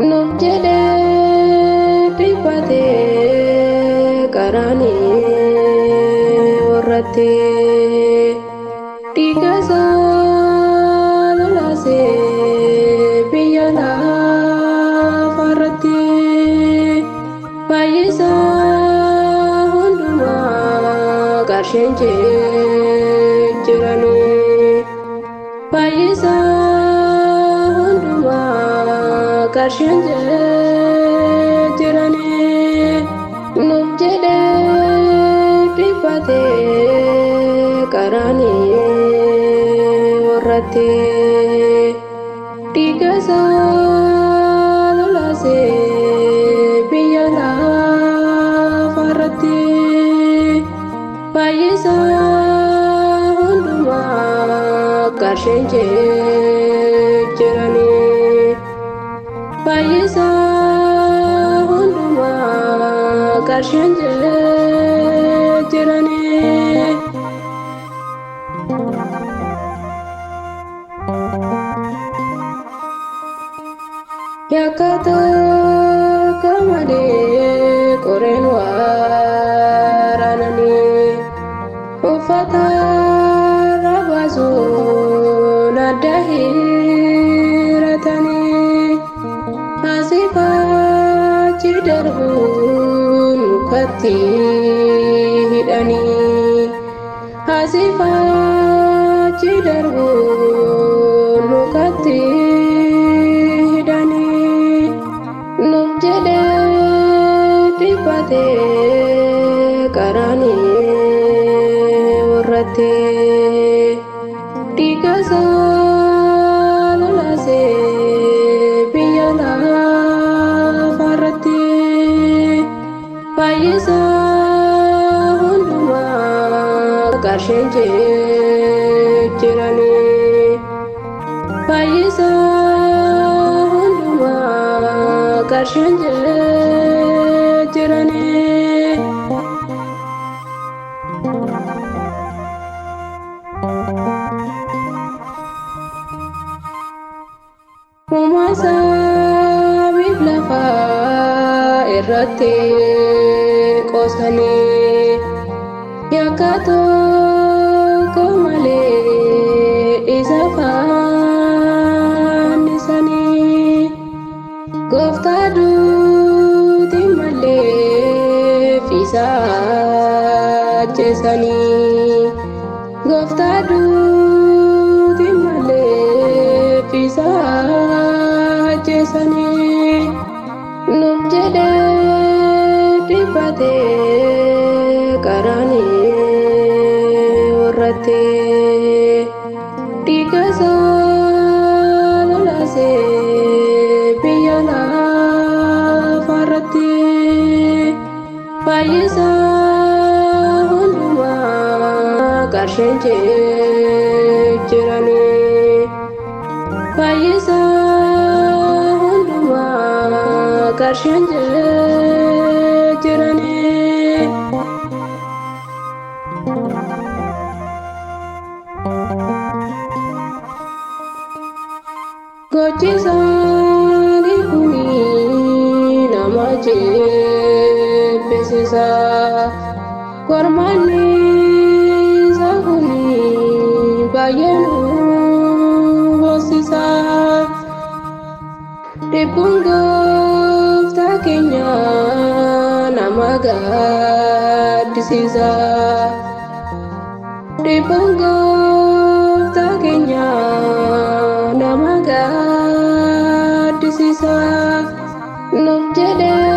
Nuuf jedhee dhiphatee qaraanii warrattee dhiigasaa lolaasee biyya lafaarratti fayyisaa hundumaa qarsheen jiranii fayyisaa hundumaa qarsheen jiranii nuuf jedhee dhiphatee qaraanii warrattee dhiigasaa lolaasee biyya lafaarratti fayyisaa hundumaa qarsheen jiranii fayyisaa hundumaa qarsheen jiranii. Yakkataa malee qoreen waraananii uffata rabaasuun adda hiratanii asiifachi darbuun mukatti hidhanii asiifachi darbuun mukatti hidhanii nuuf jedhee dhiphatee qaraanii warrattee dhiigasaa lolaasee biyya lafaarratti fayyisaa hundumaa qarsheen jiranii fayyisaa hundumaa qarsheen jiranii. Uumasaa lafaa irratti qoosanii yakka tokko malee isa fannisanii gooftaa duuti malee fiisaa ajjeesanii gooftaa duuti malee fiisaa ajjeesanii nuuf jedhee dhiphatee qaraanii warrattee dhiigasaa lolaasee biyya lafaarratti fayyisaa hundumaa qarsheen jiranii fayyisaa hundumaa qarsheen jiranii. Gochisaanii kuni nama jeebbisiisa kormaanni isaa kuni baay'ee nu hoosisa dhibbuun gooftaa keenya nama gaddisiisa dhibbuun gooftaa keenya nama gaddisiisa nuuf jedhee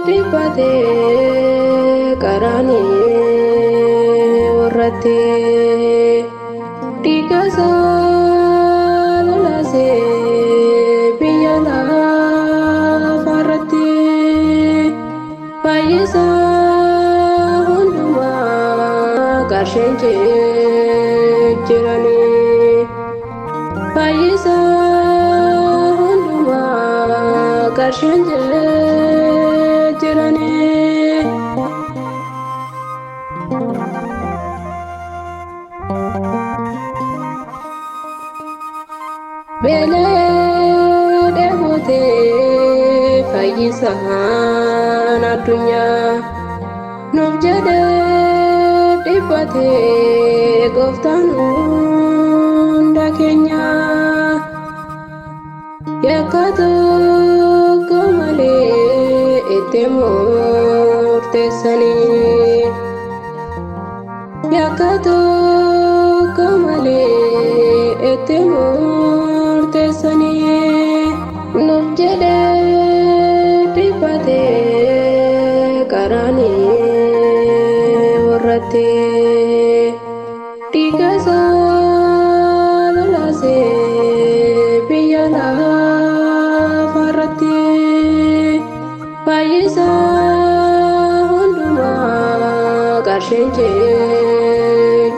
dhiphatee qaraanii warrattee dhiigasaa qarshiin jiranii. Beelee dheebotee fayyisaan addunyaa nuuf jedhee dhiphatee gooftaan hunda keenyaa. Yakka tokko malee itti murteessanii. Yakka tokko malee itti murteessanii. Nuuf jedhee dhiphatee qaraanii warrattee dhiiga isaa lolaasee biyya lafarratti fayyisaa hundumaa qarshiin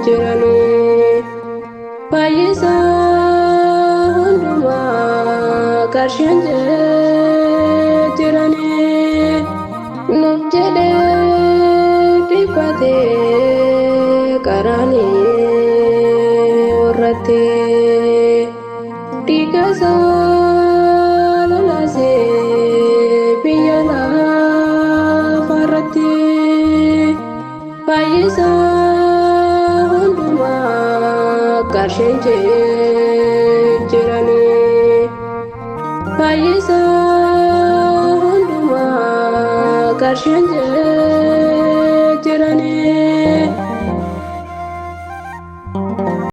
jiranii. Fayyisaa hundumaa qarshiin jiranii. Nuuf jedhee dhiphatee qaraanii warrattee dhiiga isaa lolaasee biyya lafarratti fayyisaa hundumaa qarshiin jiranii. Fayyisaa hundumaa qarshiin